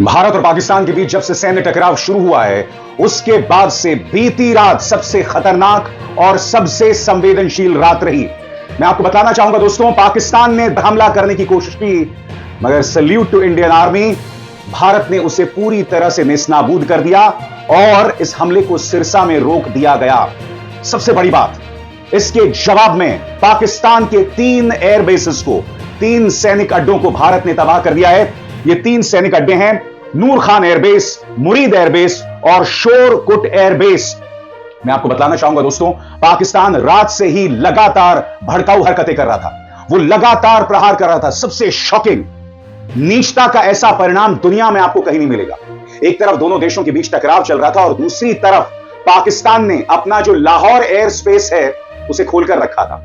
भारत और पाकिस्तान के बीच जब से सैन्य टकराव शुरू हुआ है, उसके बाद से बीती रात सबसे खतरनाक और सबसे संवेदनशील रात रही। मैं आपको बताना चाहूंगा दोस्तों, पाकिस्तान ने हमला करने की कोशिश की, मगर salute to Indian army, Bharat ने उसे पूरी तरह से नेस्तनाबूद कर दिया और इस हमले को सिरसा में रोक दिया गया। सबसे बड़ी बात, इसके जवाब में पाकिस्तान के 3 एयरबेसेस को, 3 सैनिक अड्डों को भारत ने तबाह कर दिया है। ये 3 सैनिक अड्डे हैं नूर खान एयरबेस, मुरीद एयरबेस और शोरकुट एयरबेस। मैं आपको बताना चाहूंगा दोस्तों, पाकिस्तान रात से ही लगातार भड़काऊ हरकतें कर रहा था, वो लगातार प्रहार कर रहा था। सबसे शॉकिंग, नीचता का ऐसा परिणाम दुनिया में आपको कहीं नहीं मिलेगा। एक तरफ दोनों देशों के बीच टकराव चल रहा था और दूसरी तरफ पाकिस्तान ने अपना जो लाहौर एयर स्पेस है उसे खोलकर रखा था।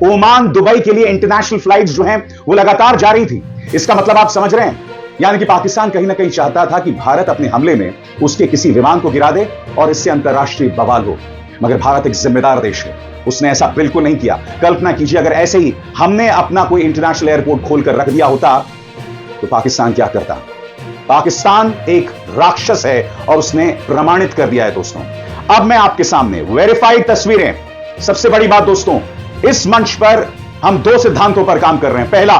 ओमान, दुबई के लिए इंटरनेशनल फ्लाइट्स जो हैं वो लगातार जारी थी। इसका मतलब आप समझ रहे हैं, यानी कि पाकिस्तान कहीं ना कहीं चाहता था कि भारत अपने हमले में उसके किसी विमान को गिरा दे और इससे अंतरराष्ट्रीय बवाल हो। मगर भारत एक जिम्मेदार देश है, उसने ऐसा बिल्कुल नहीं किया। कल्पना कीजिए, अगर ऐसे ही हमने अपना कोई इंटरनेशनल एयरपोर्ट खोलकर रख दिया होता तो पाकिस्तान क्या करता। पाकिस्तान एक राक्षस है और उसने प्रमाणित कर दिया है दोस्तों। अब मैं आपके सामने वेरीफाइड तस्वीरें। सबसे बड़ी बात दोस्तों, इस मंच पर हम 2 सिद्धांतों पर काम कर रहे हैं। पहला,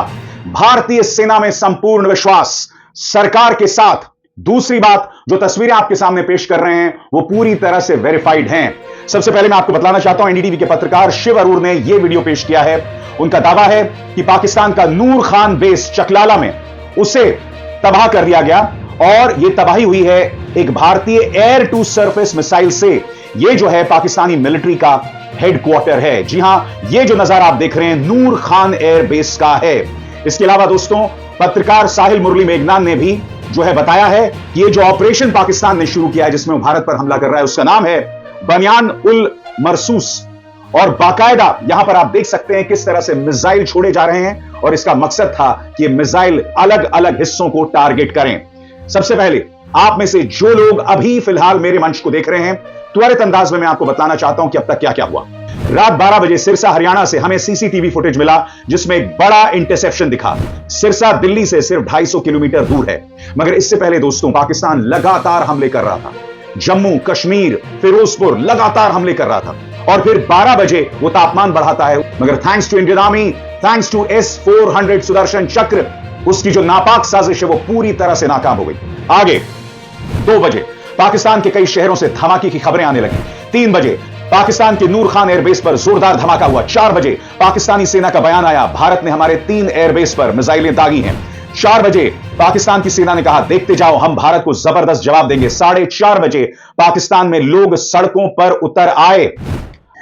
भारतीय सेना में संपूर्ण विश्वास, सरकार के साथ। दूसरी बात, जो तस्वीरें आपके सामने पेश कर रहे हैं वो पूरी तरह से वेरीफाइड हैं। सबसे पहले मैं आपको बताना चाहता हूं, एनडीटीवी के पत्रकार शिव अरूर ने यह वीडियो पेश किया है। उनका दावा है कि पाकिस्तान का नूर खान बेस चकलाला में उसे तबाह कर दिया गया और यह तबाही हुई है एक भारतीय एयर टू सरफेस मिसाइल से। यह जो है पाकिस्तानी मिलिट्री का हेडक्वार्टर है। जी हां, यह जो नजारा आप देख रहे हैं नूर खान एयर बेस का है। इसके अलावा दोस्तों, पत्रकार साहिल मुरली मेघनान ने भी जो है बताया है कि ये जो ऑपरेशन पाकिस्तान ने शुरू किया है जिसमें वो भारत पर हमला कर रहा है, उसका नाम है बनियान उल मरसूस। और बाकायदा यहां पर आप देख सकते हैं किस तरह से मिसाइल छोड़े जा रहे हैं और इसका मकसद था कि ये मिसाइल अलग अलग हिस्सों को टारगेट करें। सबसे पहले आप में से जो लोग अभी फिलहाल मेरे मंच को देख रहे हैं, त्वरित अंदाज में मैं आपको बताना चाहता हूं कि अब तक क्या क्या हुआ। रात 12 बजे सिरसा हरियाणा से हमें सीसीटीवी फुटेज मिला जिसमें एक बड़ा इंटरसेप्शन दिखा। सिरसा दिल्ली से सिर्फ 250 किलोमीटर दूर है। मगर इससे पहले दोस्तों, पाकिस्तान लगातार हमले कर रहा था। जम्मू, कश्मीर, फिरोजपुर लगातार हमले कर रहा था और फिर 12 बजे वो तापमान बढ़ाता है। मगर thanks to Indian army, thanks to S-400 Sudarshan Chakra, उसकी जो नापाक साजिश है वो पूरी तरह से नाकाम हो गई। आगे 2 बजे पाकिस्तान के कई शहरों से धमाके की खबरें आने लगी। 3 बजे पाकिस्तान के नूर खान एयरबेस पर जोरदार धमाका हुआ। 4 बजे पाकिस्तानी सेना का बयान आया, भारत ने हमारे 3 एयरबेस पर मिसाइलें दागी हैं। 4 बजे पाकिस्तान की सेना ने कहा, देखते जाओ हम भारत को जबरदस्त जवाब देंगे। 4:30 बजे पाकिस्तान में लोग सड़कों पर उतर आए।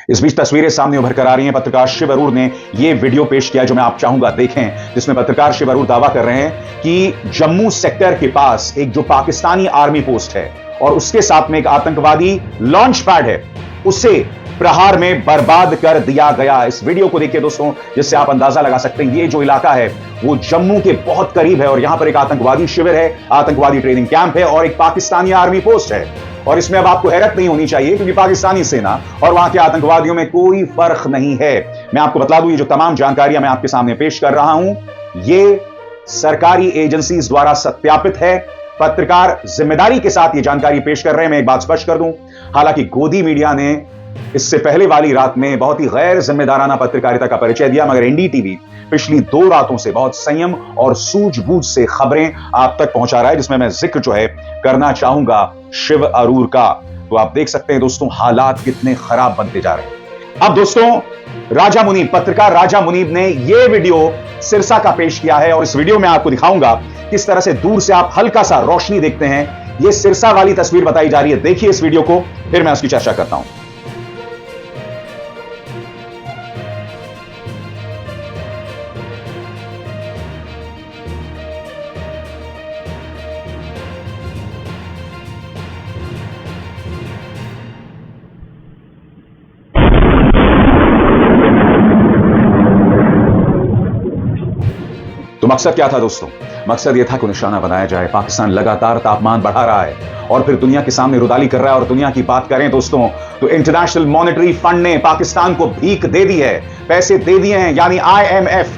इस बीच तस्वीरें सामने उभर कर आ रही हैं। पत्रकार शिव अरूर ने यह वीडियो पेश किया जो मैं आप चाहूंगा देखें, जिसमें पत्रकार शिव अरूर दावा कर रहे हैं कि जम्मू सेक्टर के पास एक जो पाकिस्तानी आर्मी पोस्ट है और उसके साथ में एक आतंकवादी लॉन्च पैड है, उसे प्रहार में बर्बाद कर दिया गया। इस वीडियो को देखिए दोस्तों, जिससे आप अंदाजा लगा सकते हैं ये जो इलाका है वो जम्मू के बहुत करीब है और यहां पर एक आतंकवादी शिविर है, आतंकवादी ट्रेनिंग कैंप है और एक पाकिस्तानी आर्मी पोस्ट है। और इसमें अब आपको हैरत नहीं होनी चाहिए क्योंकि पाकिस्तानी सेना और वहां के आतंकवादियों में कोई फर्क नहीं है। मैं आपको बता दूं, ये जो तमाम जानकारियां मैं आपके सामने पेश कर रहा हूं, ये सरकारी एजेंसीज द्वारा सत्यापित है। पत्रकार जिम्मेदारी के साथ ये जानकारी पेश कर रहे हैं। मैं एक बात स्पष्ट कर दूं, हालांकि गोदी मीडिया ने इससे पहले वाली रात में बहुत ही गैर जिम्मेदाराना पत्रकारिता का परिचय दिया, मगर एनडीटीवी पिछली 2 रातों से बहुत संयम और सूझबूझ से खबरें आप तक पहुंचा रहा है, जिसमें मैं जिक्र जो है करना चाहूंगा शिव अरूर का। तो आप देख सकते हैं दोस्तों, हालात कितने खराब बनते जा रहे हैं। अब दोस्तों, राजा मुनीब, पत्रकार राजा मुनीब ने यह वीडियो सिरसा का पेश किया है और इस वीडियो में आपको दिखाऊंगा किस तरह से दूर से आप हल्का सा रोशनी देखते हैं। यह सिरसा वाली तस्वीर बताई जा रही है। देखिए इस वीडियो को, फिर मैं उसकी चर्चा करता हूं। तो मकसद क्या था दोस्तों? मकसद यह था कि निशाना बनाया जाए। पाकिस्तान लगातार तापमान बढ़ा रहा है और फिर दुनिया के सामने रुदाली कर रहा है। और दुनिया की बात करें दोस्तों, तो इंटरनेशनल मॉनेटरी फंड ने पाकिस्तान को भीख दे दी है, पैसे दे दिए हैं। यानी IMF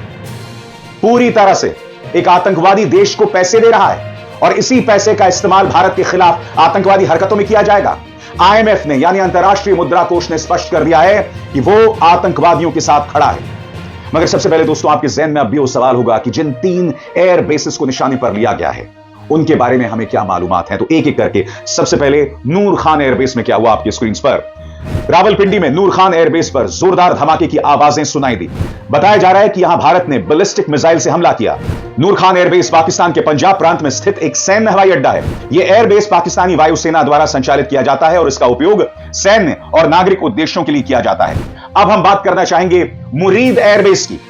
पूरी तरह से एक आतंकवादी देश को पैसे दे रहा है और इसी पैसे का इस्तेमाल भारत के खिलाफ आतंकवादी हरकतों में किया जाएगा। आईएमएफ ने यानी अंतर्राष्ट्रीय मुद्रा कोष ने स्पष्ट कर दिया है कि वो आतंकवादियों के साथ खड़ा है। मगर सबसे पहले दोस्तों आपके ज़हन में अब भी वो सवाल होगा कि जिन 3 एयर बेसिस को निशाने पर लिया गया है उनके बारे में हमें क्या मालूमात हैं। तो एक एक करके सबसे पहले नूर खान एयरबेस में क्या हुआ आपकी स्क्रीन पर। रावलपिंडी में नूर खान एयरबेस पर जोरदार धमाके की आवाजें सुनाई दी। बताया जा रहा है कि यहां भारत ने बैलिस्टिक मिसाइल से हमला किया। नूर खान एयरबेस पाकिस्तान के पंजाब प्रांत में स्थित एक सैन्य हवाई अड्डा है। यह एयरबेस पाकिस्तानी वायुसेना द्वारा संचालित किया जाता है और इसका उपयोग सैन्य और नागरिक उद्देश्यों के लिए किया जाता है। अब हम बात करना चाहेंगे मुरीद एयरबेस की।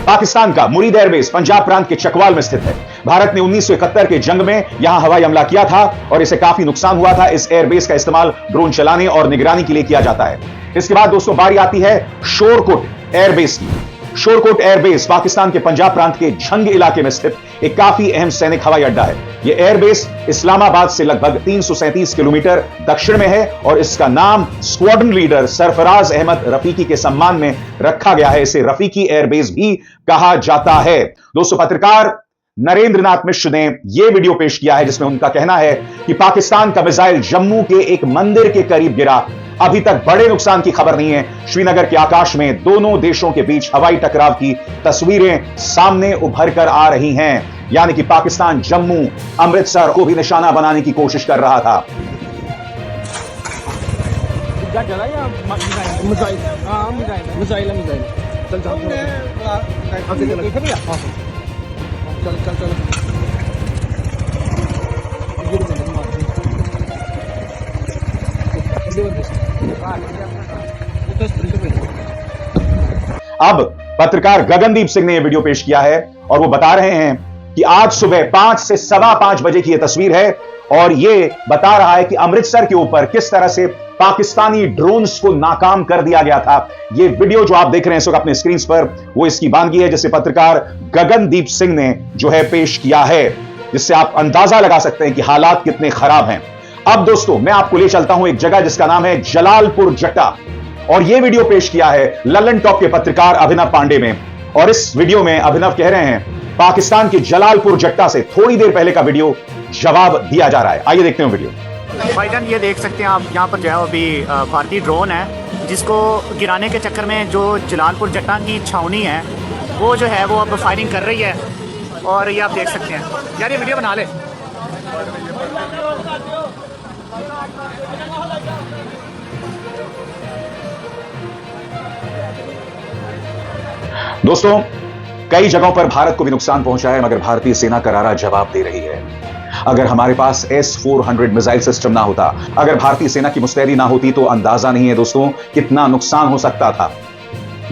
पाकिस्तान का मुरीद एयरबेस पंजाब प्रांत के चकवाल में स्थित है। भारत ने 1971 के जंग में यहां हवाई हमला किया था और इसे काफी नुकसान हुआ था। इस एयरबेस का इस्तेमाल ड्रोन चलाने और निगरानी के लिए किया जाता है। इसके बाद दोस्तों बारी आती है शोरकोट एयरबेस की। शोरकोट एयरबेस पाकिस्तान के पंजाब प्रांत के झंग इलाके में स्थित एक काफी अहम सैनिक हवाई अड्डा है। यह एयरबेस इस्लामाबाद से लगभग 337 किलोमीटर दक्षिण में है और इसका नाम स्क्वाड्रन लीडर सरफराज अहमद रफीकी के सम्मान में रखा गया है। इसे रफीकी एयरबेस भी कहा जाता है। दोस्तों पत्रकार नरेंद्र नाथ मिश्र ने यह वीडियो पेश किया है जिसमें उनका कहना है कि पाकिस्तान का मिसाइल जम्मू के एक मंदिर के करीब गिरा। अभी तक बड़े नुकसान की खबर नहीं है। श्रीनगर के आकाश में दोनों देशों के बीच हवाई टकराव की तस्वीरें सामने उभर कर आ रही हैं। यानी कि पाकिस्तान जम्मू अमृतसर को भी निशाना बनाने की कोशिश कर रहा था। अब पत्रकार गगनदीप सिंह ने यह वीडियो पेश किया है और वो बता रहे हैं कि आज सुबह 5 से 5:15 बजे की यह तस्वीर है और यह बता रहा है कि अमृतसर के ऊपर किस तरह से पाकिस्तानी ड्रोन्स को नाकाम कर दिया गया था। यह वीडियो जो आप देख रहे हैं इस वक्त अपने स्क्रीन पर वो इसकी बानगी है जिसे पत्रकार गगनदीप सिंह ने जो है पेश किया है, जिससे आप अंदाजा लगा सकते हैं कि हालात कितने खराब हैं। अब दोस्तों मैं आपको ले चलता हूं एक जगह जिसका नाम है जलालपुर जट्टा और यह वीडियो पेश किया है लल्लन टॉप के पत्रकार अभिनव पांडे में। और इस वीडियो में अभिनव कह रहे हैं पाकिस्तान के जलालपुर जट्टा से थोड़ी देर पहले का वीडियो जवाब दिया जा रहा है। आइए देखते हैं वीडियो। भाईजान ये देख सकते हैं आप यहाँ पर जो है अभी भारतीय ड्रोन है जिसको गिराने के चक्कर में जो जलालपुर जट्टा की छावनी है वो जो है वो अब फायरिंग कर रही है और ये आप देख सकते हैं। यार ये वीडियो बना ले। दोस्तों कई जगहों पर भारत को भी नुकसान पहुंचा है मगर भारतीय सेना करारा जवाब दे रही है। अगर हमारे पास S-400 मिसाइल सिस्टम ना होता, अगर भारतीय सेना की मुस्तैदी ना होती तो अंदाजा नहीं है दोस्तों कितना नुकसान हो सकता था।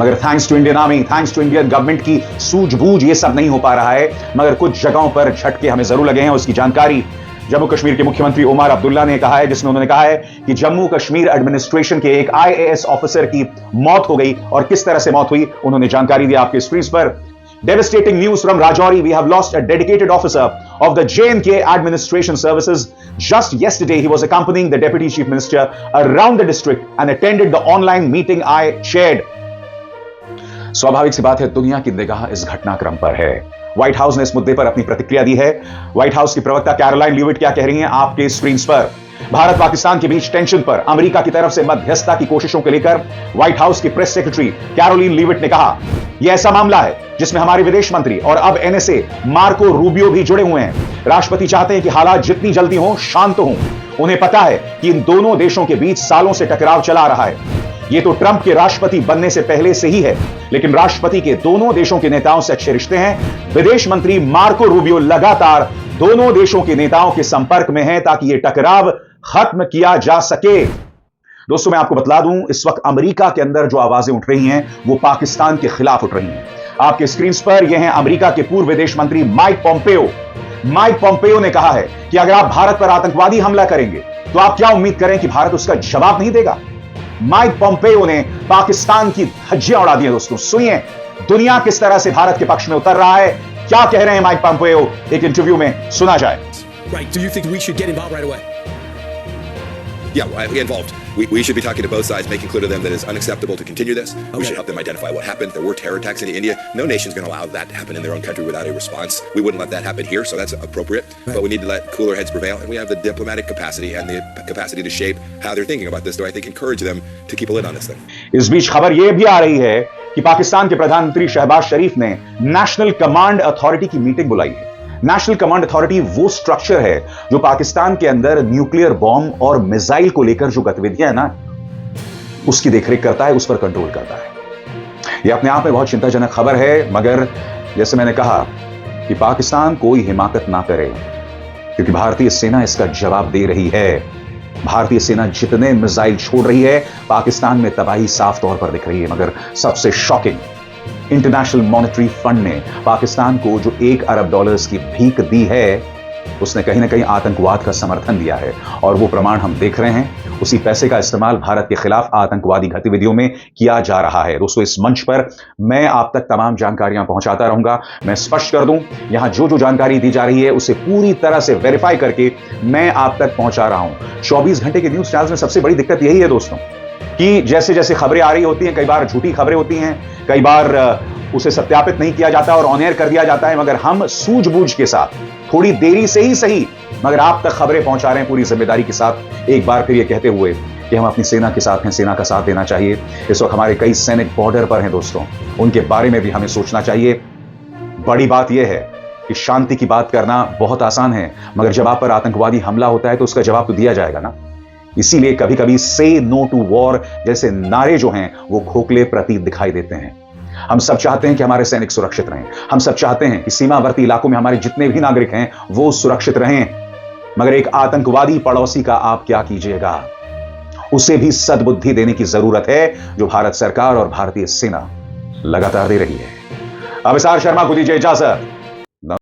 मगर thanks to Indian army, thanks to Indian government की सूझबूझ ये सब नहीं हो पा रहा है। मगर कुछ जगहों पर झटके हमें जरूर लगे हैं। उसकी जानकारी जम्मू कश्मीर के मुख्यमंत्री उमर अब्दुल्ला ने कहा है, जिसमें उन्होंने कहा है कि जम्मू कश्मीर एडमिनिस्ट्रेशन के एक IAS ऑफिसर की मौत हो गई और किस तरह से मौत हुई उन्होंने जानकारी दी आपके स्क्रीन पर। Devastating news from Rajouri. We have lost a dedicated officer of the J&K Administration Services. Just yesterday, he was accompanying the Deputy Chief Minister around the district and attended the online meeting I chaired. स्वाभाविक सी बात है दुनिया की निगाह इस घटनाक्रम पर है। व्हाइट हाउस ने इस मुद्दे पर अपनी प्रतिक्रिया दी है। व्हाइट हाउस की प्रवक्ता कैरोलाइन लीविट क्या कह रही हैं आपके स्क्रीन पर। भारत पाकिस्तान के बीच टेंशन पर अमेरिका की तरफ से मध्यस्थता की कोशिशों को लेकर व्हाइट हाउस की प्रेस सेक्रेटरी कैरोलिन लीविट ने कहा, यह ऐसा मामला है जिसमें हमारे विदेश मंत्री और अब NSA मार्को रूबियो भी जुड़े हुए हैं। राष्ट्रपति चाहते हैं कि हालात जितनी जल्दी हों शांत हों। उन्हें पता है कि इन दोनों देशों के बीच सालों से टकराव चला रहा है। यह तो ट्रंप के राष्ट्रपति बनने से पहले से ही है, लेकिन राष्ट्रपति के दोनों देशों के नेताओं से अच्छे रिश्ते हैं। विदेश मंत्री मार्को रूबियो लगातार दोनों देशों के नेताओं के संपर्क में हैं ताकि यह टकराव खत्म किया जा सके। दोस्तों मैं आपको बतला दूं इस वक्त अमेरिका के अंदर जो आवाजें उठ रही हैं वो पाकिस्तान के खिलाफ उठ रही हैं। आपके स्क्रीन पर यह हैं अमेरिका के पूर्व विदेश मंत्री माइक पोम्पेयो। माइक पोम्पेयो ने कहा है कि अगर आप भारत पर आतंकवादी हमला करेंगे तो आप क्या उम्मीद करें कि भारत उसका जवाब नहीं देगा। माइक पोम्पेयो ने पाकिस्तान की धज्जियां उड़ा दी हैं। दोस्तों सुनिए दुनिया किस तरह से भारत के पक्ष में उतर रहा है, क्या कह रहे हैं माइक पोम्पेयो, एक इंटरव्यू में सुना जाए। Right. Do you think we should get involved right away? Yeah, get involved. We should be talking to both sides, making clear to them that it's unacceptable to continue this. We should help them identify what happened. There were terror attacks in India. No nation's going to allow that to happen in their own country without a response. We wouldn't let that happen here, so that's appropriate. Right. But we need to let cooler heads prevail, and we have the diplomatic capacity and the capacity to shape how they're thinking about this. So I think encourage them to keep a lid on this thing. इस बीच खबर यह भी आ रही है कि पाकिस्तान के प्रधानमंत्री शहबाज शरीफ ने नेशनल कमांड अथॉरिटी की मीटिंग बुलाई है। नेशनल कमांड अथॉरिटी वो स्ट्रक्चर है जो पाकिस्तान के अंदर न्यूक्लियर बॉम्ब और मिसाइल को लेकर जो गतिविधियां है ना, उसकी देखरेख करता है, उस पर कंट्रोल करता है। यह अपने आप में बहुत चिंताजनक खबर है, मगर जैसे मैंने कहा कि पाकिस्तान कोई हिमाकत ना करे, क्योंकि भारतीय सेना इसका जवाब दे रही है। भारतीय सेना जितने मिसाइल छोड़ रही है, पाकिस्तान में तबाही साफ तौर पर दिख रही है। मगर सबसे शॉकिंग, इंटरनेशनल मॉनेटरी फंड ने पाकिस्तान को जो $1 अरब की भीख दी है, उसने कहीं ना कहीं आतंकवाद का समर्थन दिया है, और वो प्रमाण हम देख रहे हैं। उसी पैसे का इस्तेमाल भारत के खिलाफ आतंकवादी गतिविधियों में किया जा रहा है। दोस्तों, इस मंच पर मैं आप तक तमाम जानकारियां पहुंचाता रहूंगा। मैं स्पष्ट कर दूं, यहां जो जो जानकारी दी जा रही है उसे पूरी तरह से वेरीफाई करके मैं आप तक पहुंचा रहा हूं। 24 घंटे के न्यूज चैनल्स में सबसे बड़ी दिक्कत यही है दोस्तों, कि जैसे जैसे खबरें आ रही होती हैं, कई बार झूठी खबरें होती हैं, कई बार उसे सत्यापित नहीं किया जाता और ऑन एयर कर दिया जाता है, मगर हम सूझबूझ के साथ, थोड़ी देरी से ही सही, मगर आप तक खबरें पहुंचा रहे हैं पूरी जिम्मेदारी के साथ। एक बार फिर यह कहते हुए कि हम अपनी सेना के साथ हैं, सेना का साथ देना चाहिए। इस वक्त हमारे कई सैनिक बॉर्डर पर हैं दोस्तों, उनके बारे में भी हमें सोचना चाहिए। बड़ी बात यह है कि शांति की बात करना बहुत आसान है, मगर जब आप पर आतंकवादी हमला होता है तो उसका जवाब तो दिया जाएगा ना। इसीलिए कभी कभी से नो टू वॉर जैसे नारे जो हैं वो खोखले प्रतीत दिखाई देते हैं। हम सब चाहते हैं कि हमारे सैनिक सुरक्षित रहें, हम सब चाहते हैं कि सीमावर्ती इलाकों में हमारे जितने भी नागरिक हैं वो सुरक्षित रहें, मगर एक आतंकवादी पड़ोसी का आप क्या कीजिएगा? उसे भी सद्बुद्धि देने की जरूरत है, जो भारत सरकार और भारतीय सेना लगातार दे रही है। अब एस आर शर्मा को दीजिए इजाजत।